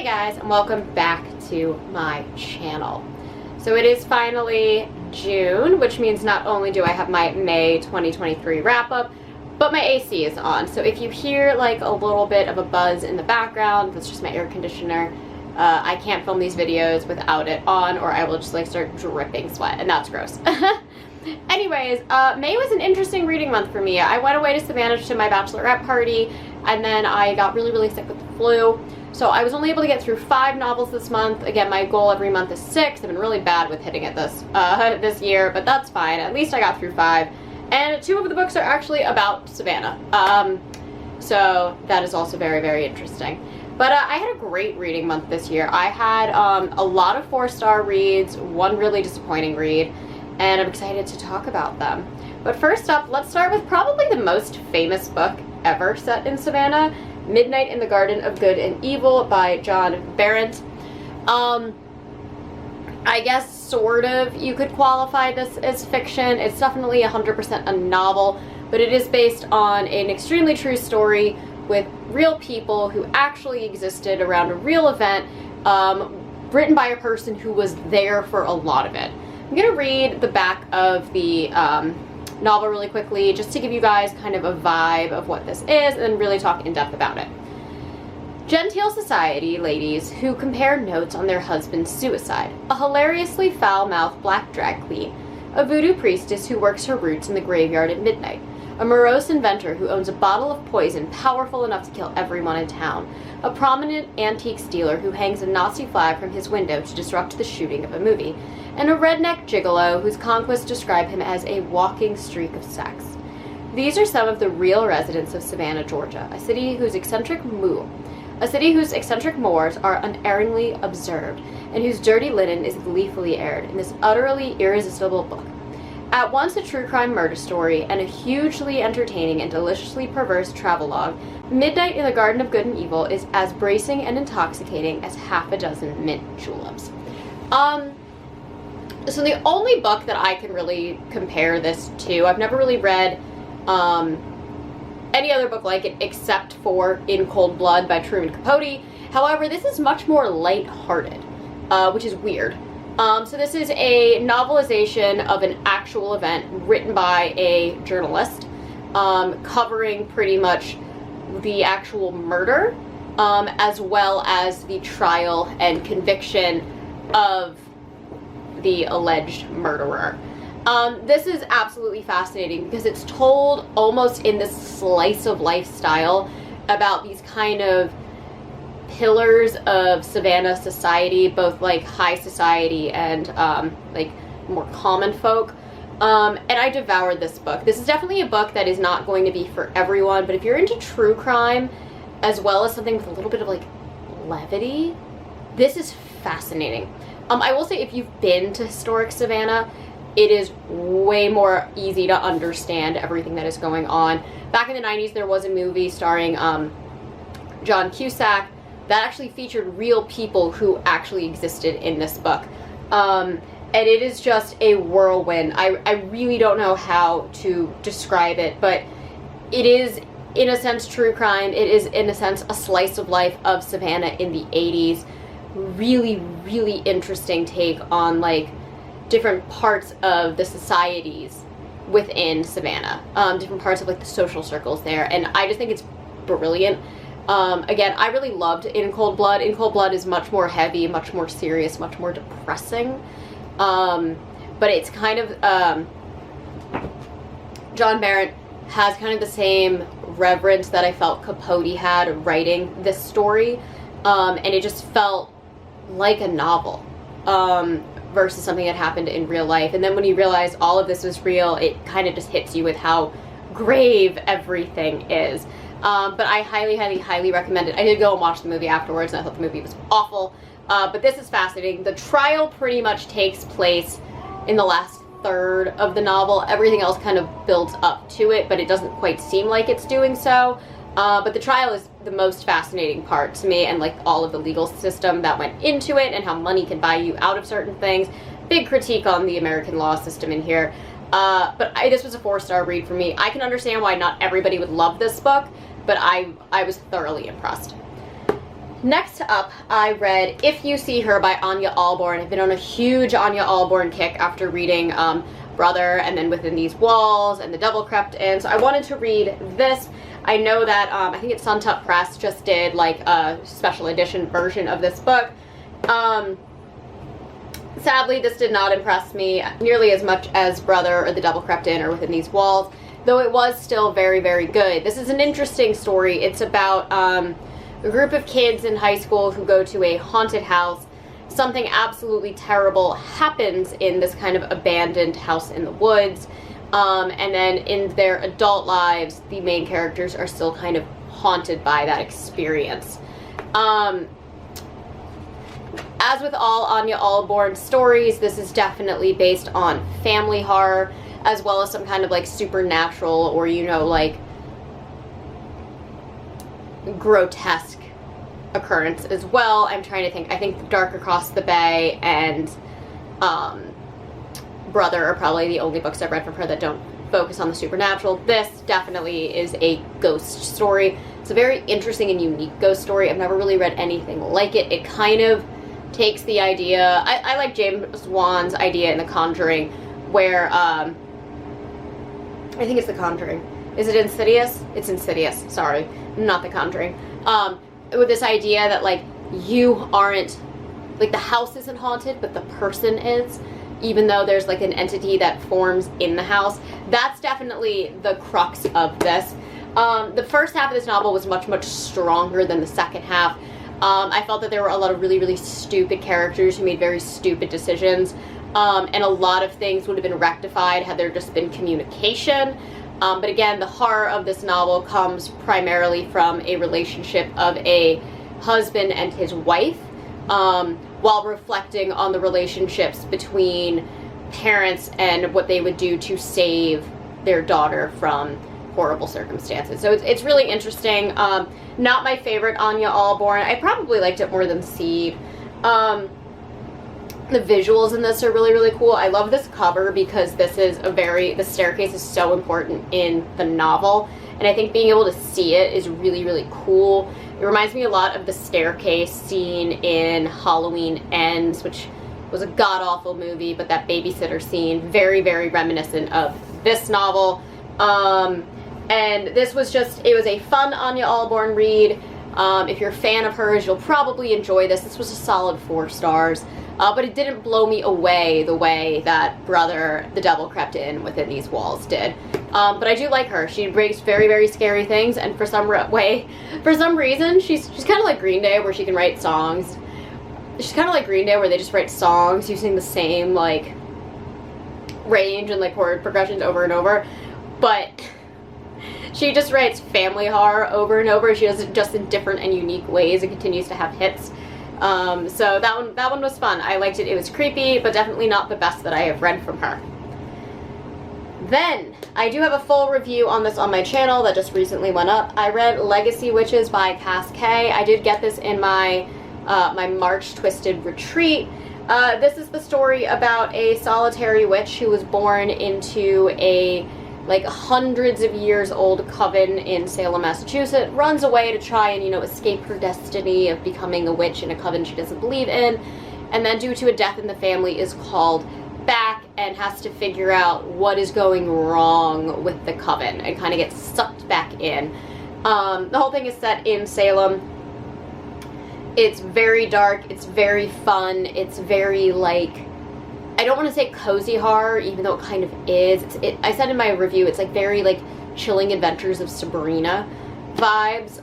Hey guys, and welcome back to my channel. So it is finally June, which means not only do I have my May 2023 wrap-up, but my AC is on. So if you hear like a little bit of a buzz in the background, that's just my air conditioner. I can't film these videos without it on, or I will just like start dripping sweat, and that's gross. Anyways, May was an interesting reading month for me. I went away to Savannah to my bachelorette party, and then I got really sick with the flu. So I was only able to get through 5 novels this month. Again, my goal every month is 6. I've been really bad with hitting it this year, but that's fine. At least I got through 5. And 2 of the books are actually about Savannah. So that is also very interesting. But I had a great reading month this year. I had a lot of 4-star reads, 1 really disappointing read, and I'm excited to talk about them. But first up, let's start with probably the most famous book ever set in Savannah, Midnight in the Garden of Good and Evil by John Berendt. I guess sort of you could qualify this as fiction. It's definitely 100% a novel, but it is based on an extremely true story with real people who actually existed around a real event, written by a person who was there for a lot of it. I'm gonna read the back of the novel really quickly just to give you guys kind of a vibe of what this is and then really talk in depth about it. Genteel society ladies who compare notes on their husband's suicide, a hilariously foul-mouthed black drag queen, a voodoo priestess who works her roots in the graveyard at midnight, a morose inventor who owns a bottle of poison powerful enough to kill everyone in town, a prominent antiques dealer who hangs a Nazi flag from his window to disrupt the shooting of a movie, and a redneck gigolo whose conquests describe him as a walking streak of sex. These are some of the real residents of Savannah, Georgia, a city whose eccentric moors are unerringly observed, and whose dirty linen is gleefully aired in this utterly irresistible book. At once a true crime murder story and a hugely entertaining and deliciously perverse travelogue, Midnight in the Garden of Good and Evil is as bracing and intoxicating as half a dozen mint juleps. So the only book that I can really compare this to, I've never really read any other book like it except for In Cold Blood by Truman Capote. However, this is much more lighthearted, which is weird. So this is a novelization of an actual event written by a journalist, covering pretty much the actual murder, as well as the trial and conviction of the alleged murderer. This is absolutely fascinating because it's told almost in this slice of life style about these kind of pillars of Savannah society, both like high society and like more common folk. And I devoured this book. This is definitely a book that is not going to be for everyone, but if you're into true crime as well as something with a little bit of like levity, this is fascinating. I will say if you've been to historic Savannah, it is way more easy to understand everything that is going on. Back in the 90s, there was a movie starring John Cusack that actually featured real people who actually existed in this book. And it is just a whirlwind. I really don't know how to describe it, but it is, in a sense, true crime. It is, in a sense, a slice of life of Savannah in the 80s. Really interesting take on like different parts of the societies within Savannah, different parts of like the social circles there, and I just think it's brilliant. Again, I really loved In Cold Blood. In Cold Blood is much more heavy, much more serious, much more depressing, but it's kind of John Berendt has kind of the same reverence that I felt Capote had writing this story, and it just felt like a novel versus something that happened in real life. And then when you realize all of this was real, it kind of just hits you with how grave everything is. But I highly recommend it. I did go and watch the movie afterwards, and I thought the movie was awful. But this is fascinating. The trial pretty much takes place in the last third of the novel. Everything else kind of builds up to it, but it doesn't quite seem like it's doing so. But the trial is the most fascinating part to me, and like all of the legal system that went into it and how money can buy you out of certain things. Big critique on the American law system in here. But this was a 4-star read for me. I can understand why not everybody would love this book, but I was thoroughly impressed. Next up, I read If You See Her by Anya Allborn. I've been on a huge Anya Allborn kick after reading Brother and then Within These Walls and The Devil Crept In. So I wanted to read this. I know that I think it's Suntup Press just did like a special edition version of this book. Sadly, this did not impress me nearly as much as Brother or The Devil Crept In or Within These Walls, though it was still very, very good. This is an interesting story. It's about a group of kids in high school who go to a haunted house. Something absolutely terrible happens in this kind of abandoned house in the woods. And then in their adult lives, the main characters are still kind of haunted by that experience. As with all Anya Allborn stories, this is definitely based on family horror, as well as some kind of like supernatural or, you know, like grotesque occurrence as well. I'm trying to think. I think Dark Across the Bay and Brother are probably the only books I've read from her that don't focus on the supernatural. This definitely is a ghost story. It's a very interesting and unique ghost story. I've never really read anything like it. It kind of takes the idea, I like James Wan's idea in The Conjuring, where, I think it's The Conjuring. Is it Insidious? It's Insidious, sorry, not The Conjuring. With this idea that, like, you aren't, like, the house isn't haunted, but the person is, even though there's, like, an entity that forms in the house. That's definitely the crux of this. The first half of this novel was much, much stronger than the second half. I felt that there were a lot of really, really stupid characters who made very stupid decisions, and a lot of things would have been rectified had there just been communication. But again, the horror of this novel comes primarily from a relationship of a husband and his wife, while reflecting on the relationships between parents and what they would do to save their daughter from horrible circumstances. So it's really interesting. Not my favorite Anya Allborn. I probably liked it more than Seed. The visuals in this are really, really cool. I love this cover because this is the staircase is so important in the novel, and I think being able to see it is really, really cool. It reminds me a lot of the staircase scene in Halloween Ends, which was a god-awful movie, but that babysitter scene, very, very reminiscent of this novel. And this was it was a fun Anya Allborn read. If you're a fan of hers, you'll probably enjoy this. This was a solid 4 stars. But it didn't blow me away the way that Brother, The Devil Crept In Within These Walls did. But I do like her. She breaks very, very scary things, and for some reason, she's kind of like Green Day, where she can write songs. She's kind of like Green Day, where they just write songs using the same, like, range and, like, chord progressions over and over. But she just writes family horror over and over. She does it just in different and unique ways and continues to have hits. So that one was fun. I liked it. It was creepy, but definitely not the best that I have read from her. Then, I do have a full review on this on my channel that just recently went up. I read Legacy Witches by Cass K. I did get this in my my March Twisted retreat. This is the story about a solitary witch who was born into a like hundreds of years old coven in Salem, Massachusetts, runs away to try and, you know, escape her destiny of becoming a witch in a coven she doesn't believe in, and then due to a death in the family is called back and has to figure out what is going wrong with the coven and kind of gets sucked back in. The whole thing is set in Salem. It's very dark, it's very fun, it's very, like, I don't want to say cozy horror, even though it kind of is. I said in my review, it's like very like Chilling Adventures of Sabrina vibes,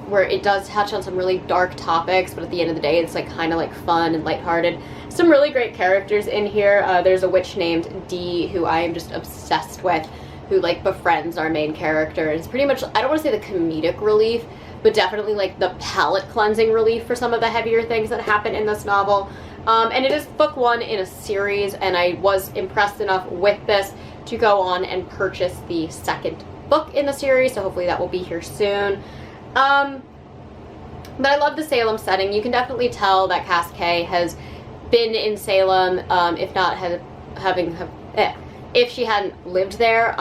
where it does touch on some really dark topics, but at the end of the day, it's like kind of like fun and lighthearted. Some really great characters in here. There's a witch named Dee, who I am just obsessed with, who like befriends our main character. It's pretty much, I don't want to say the comedic relief, but definitely like the palate cleansing relief for some of the heavier things that happen in this novel. And it is book 1 in a series, and I was impressed enough with this to go on and purchase the second book in the series, so hopefully that will be here soon. But I love the Salem setting. You can definitely tell that Cass K has been in Salem, if not if she hadn't lived there.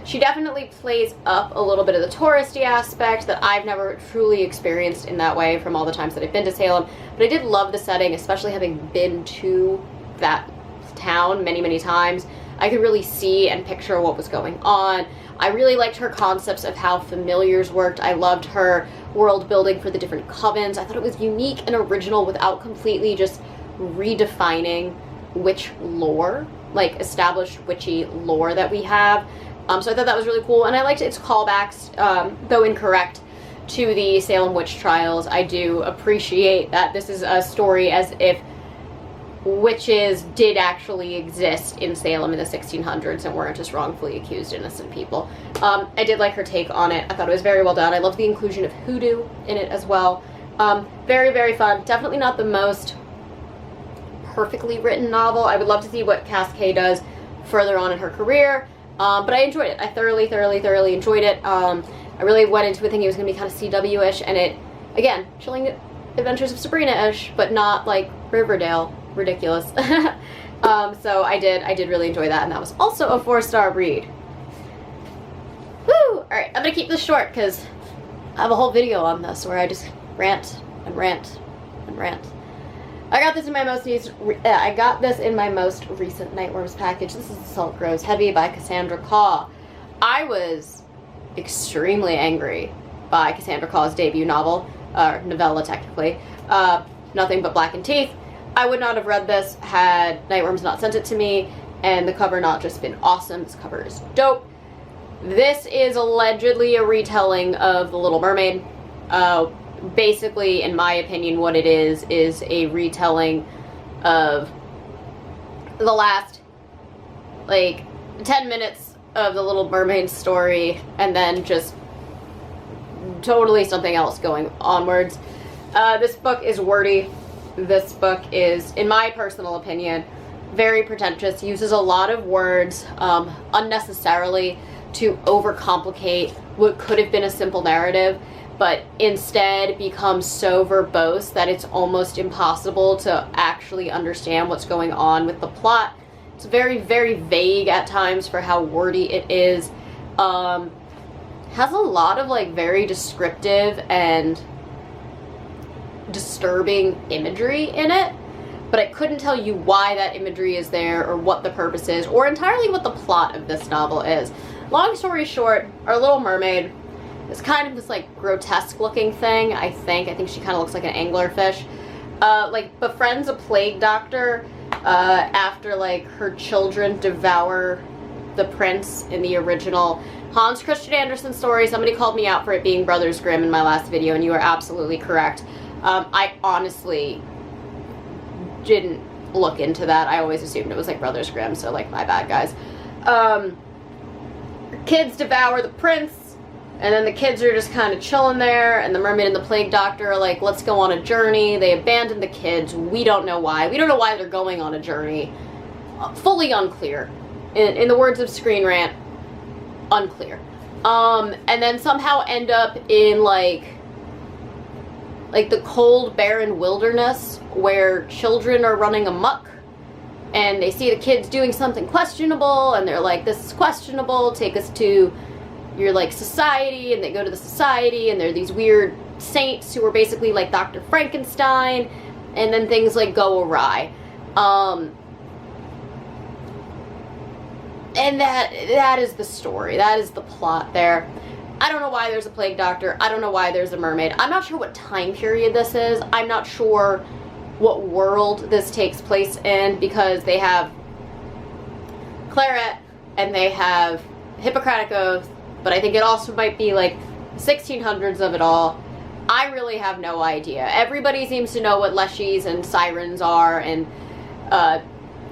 She definitely plays up a little bit of the touristy aspect that I've never truly experienced in that way from all the times that I've been to Salem. But I did love the setting, especially having been to that town many, many times. I could really see and picture what was going on. I really liked her concepts of how familiars worked. I loved her world building for the different covens. I thought it was unique and original without completely just redefining witch lore, like established witchy lore that we have. So I thought that was really cool, and I liked its callbacks, though incorrect, to the Salem witch trials. I do appreciate that this is a story as if witches did actually exist in Salem in the 1600s and weren't just wrongfully accused innocent people. I did like her take on it. I thought it was very well done. I love the inclusion of hoodoo in it as well. Very, very fun. Definitely not the most perfectly written novel. I would love to see what Cascade does further on in her career, but I enjoyed it. I thoroughly, thoroughly, thoroughly enjoyed it. I really went into it thinking it was going to be kind of CW-ish, and it, again, Chilling Adventures of Sabrina-ish, but not like Riverdale. Ridiculous. So I did really enjoy that, and that was also a 4-star read. Woo! Alright, I'm gonna keep this short because I have a whole video on this where I just rant and rant and rant. I got this in my most recent Nightworms package. This is Salt Grows Heavy by Cassandra Caw. I was extremely angry by Cassandra Caw's debut novel, or novella technically, Nothing But Blackened Teeth. I would not have read this had Nightworms not sent it to me and the cover not just been awesome. This cover is dope. This is allegedly a retelling of The Little Mermaid. Basically, in my opinion, what it is a retelling of the last, like, 10 minutes of The Little Mermaid story and then just totally something else going onwards. This book is wordy. This book is, in my personal opinion, very pretentious, uses a lot of words unnecessarily to overcomplicate what could have been a simple narrative, but instead becomes so verbose that it's almost impossible to actually understand what's going on with the plot. It's very, very vague at times for how wordy it is. Has a lot of like very descriptive and disturbing imagery in it, but I couldn't tell you why that imagery is there or what the purpose is or entirely what the plot of this novel is. Long story short, our Little Mermaid is kind of this like grotesque looking thing. I think she kind of looks like an anglerfish. Like befriends a plague doctor after like her children devour the prince in the original Hans Christian Andersen story. Somebody called me out for it being Brothers Grimm in my last video, and you are absolutely correct. I honestly didn't look into that. I always assumed it was like Brothers Grimm, so like my bad, guys. Kids devour the prince, and then the kids are just kind of chilling there, and the mermaid and the plague doctor are like, let's go on a journey. They abandon the kids. We don't know why. We don't know why they're going on a journey. Fully unclear. In the words of Screen Rant, unclear. And then somehow end up in like the cold, barren wilderness where children are running amok, and they see the kids doing something questionable, and they're like, this is questionable, take us to your like society, and they go to the society, and they're these weird saints who are basically like Dr. Frankenstein, and then things like go awry. And that is the story. That is the plot there. I don't know why there's a plague doctor. I don't know why there's a mermaid. I'm not sure what time period this is. I'm not sure what world this takes place in, because they have claret and they have Hippocratic Oath, but I think it also might be like 1600s of it all. I really have no idea. Everybody seems to know what leshies and sirens are and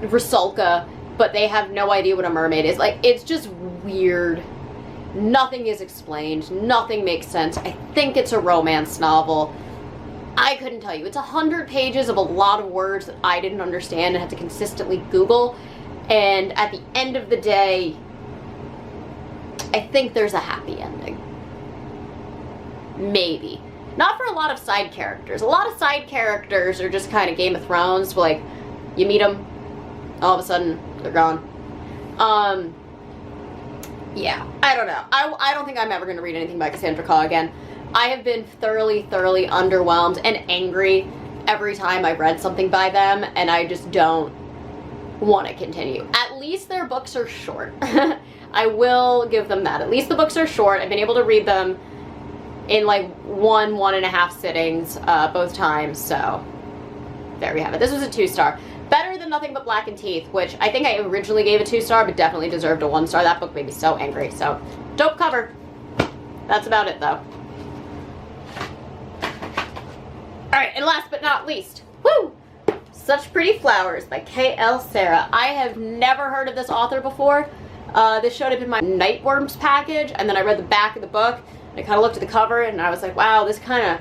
Rusalka, but they have no idea what a mermaid is. Like, it's just weird. Nothing is explained. Nothing makes sense. I think it's a romance novel. I couldn't tell you. It's 100 pages of a lot of words that I didn't understand and had to consistently Google. And at the end of the day, I think there's a happy ending. Maybe. Not for a lot of side characters. A lot of side characters are just kind of Game of Thrones, like, you meet them, all of a sudden, they're gone. Yeah, I don't know. I don't think I'm ever going to read anything by Cassandra Khaw again. I have been thoroughly underwhelmed and angry every time I've read something by them, and I just don't want to continue. At least their books are short. I will give them that. At least the books are short. I've been able to read them in like 1.5 sittings both times, so there we have it. This was a 2-star. Better than Nothing But Black and Teeth, which I think I originally gave a 2-star, but definitely deserved a 1-star. That book made me so angry. So, dope cover. That's about it, though. Alright, and last but not least, woo! Such Pretty Flowers by K.L. Sarah. I have never heard of this author before. This showed up in my Nightworms package, and then I read the back of the book, and I kind of looked at the cover, and I was like, wow, this kind of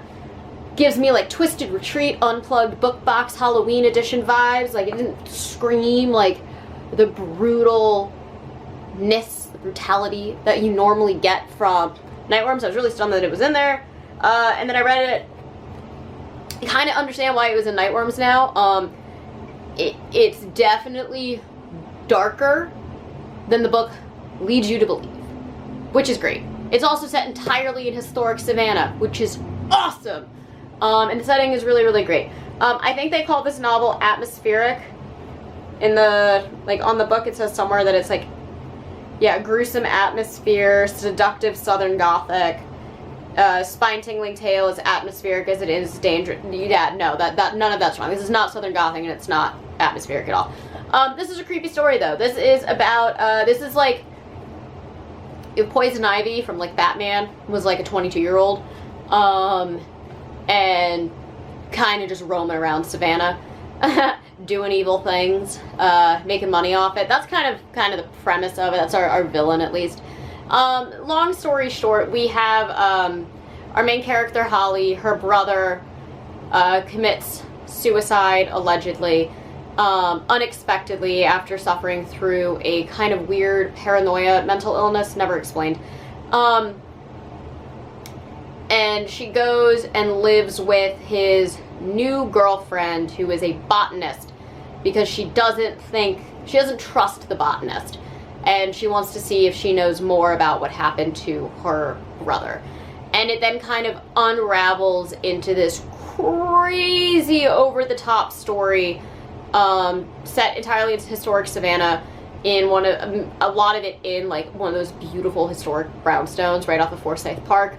gives me like Twisted Retreat Unplugged book box Halloween edition vibes. Like, it didn't scream like the brutalness, the brutality that you normally get from Nightworms. I was really stunned that it was in there. And then I read it. I kind of understand why it was in Nightworms now. It's definitely darker than the book leads you to believe, which is great. It's also set entirely in historic Savannah, which is awesome. And the setting is really, really great. I think they call this novel atmospheric. In the, like, on the book it says somewhere that it's like, yeah, gruesome atmosphere, seductive Southern Gothic, spine-tingling tale as atmospheric as it is dangerous. Yeah, no, that none of that's wrong. This is not Southern Gothic, and it's not atmospheric at all. This is a creepy story, though. This is about, this is like, if Poison Ivy from, like, Batman was, like, a 22-year-old. And kind of just roaming around Savannah, doing evil things, making money off it. That's kind of the premise of it. That's our villain, at least. Long story short, we have our main character, Holly. Her brother commits suicide, allegedly, unexpectedly, after suffering through a kind of weird paranoia mental illness, never explained. And she goes and lives with his new girlfriend, who is a botanist, because she doesn't trust the botanist, and she wants to see if she knows more about what happened to her brother. And it then kind of unravels into this crazy over-the-top story, set entirely in historic Savannah, in a lot of it in like one of those beautiful historic brownstones right off of Forsyth Park.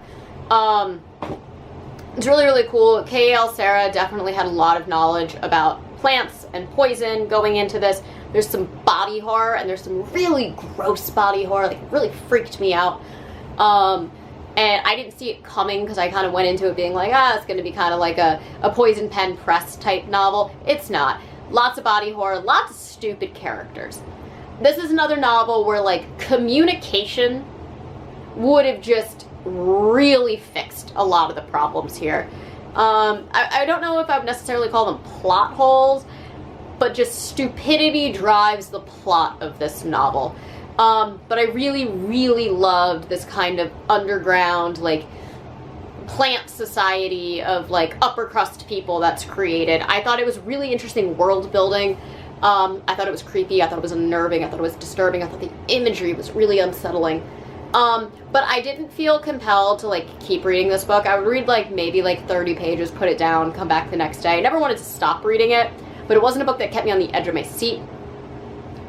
It's really, really cool. K.L. Sarah definitely had a lot of knowledge about plants and poison going into this. There's some body horror, and there's some really gross body horror. Like, it really freaked me out. And I didn't see it coming, because I kind of went into it being like, it's going to be kind of like a Poison Pen Press type novel. It's not. Lots of body horror, lots of stupid characters. This is another novel where, like, communication would have just really fixed a lot of the problems here. I don't know if I would necessarily call them plot holes, but just stupidity drives the plot of this novel. But I really, really loved this kind of underground, like, plant society of, like, upper crust people that's created. I thought it was really interesting world building. I thought it was creepy. I thought it was unnerving. I thought it was disturbing. I thought the imagery was really unsettling. But I didn't feel compelled to, like, keep reading this book. I would read, like, maybe, like, 30 pages, put it down, come back the next day. I never wanted to stop reading it, but it wasn't a book that kept me on the edge of my seat.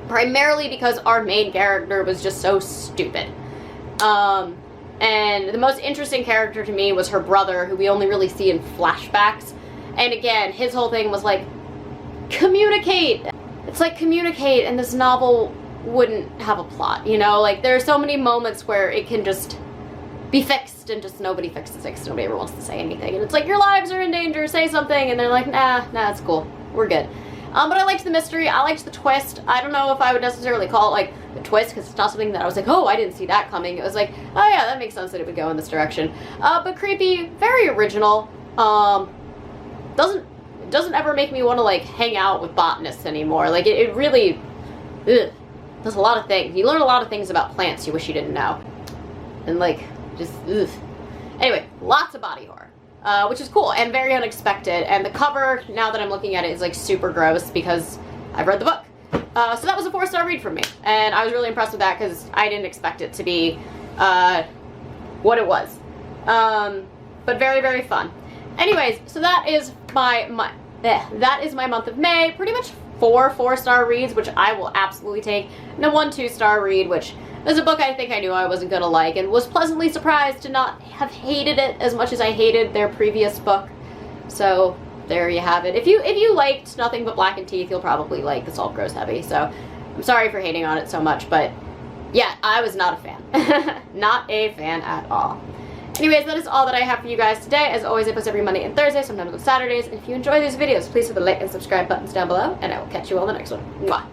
Primarily because our main character was just so stupid. And the most interesting character to me was her brother, who we only really see in flashbacks. And again, his whole thing was, like, communicate! It's like, communicate, and this novel wouldn't have a plot, you know? Like, there are so many moments where it can just be fixed, and just nobody fixes it because nobody ever wants to say anything. And it's like, your lives are in danger, say something, and they're like, nah, it's cool, we're good. But I liked the mystery, I liked the twist. I don't know if I would necessarily call it, like, the twist, because it's not something that I was like, oh, I didn't see that coming. It was like, oh yeah, that makes sense that it would go in this direction. But creepy, very original. Doesn't ever make me want to, like, hang out with botanists anymore. Like, it really, does a lot of things. You learn a lot of things about plants you wish you didn't know. And, like, just, Anyway, lots of body horror. Which is cool and very unexpected. And the cover, now that I'm looking at it, is, like, super gross because I've read the book. So that was a 4-star read from me, and I was really impressed with that because I didn't expect it to be what it was. But very, very fun. Anyways, so that is my month of May. Pretty much 4 4-star reads, which I will absolutely take, and a 1 2-star read, which is a book I think I knew I wasn't gonna like, and was pleasantly surprised to not have hated it as much as I hated their previous book. So there you have it. If you liked Nothing But Black and Teeth, you'll probably like The Salt Grows Heavy. So I'm sorry for hating on it so much, but yeah, I was not a fan. Not a fan at all. Anyways, that is all that I have for you guys today. As always, I post every Monday and Thursday, sometimes on Saturdays. And if you enjoy these videos, please hit the like and subscribe buttons down below, and I will catch you all in the next one. Mwah.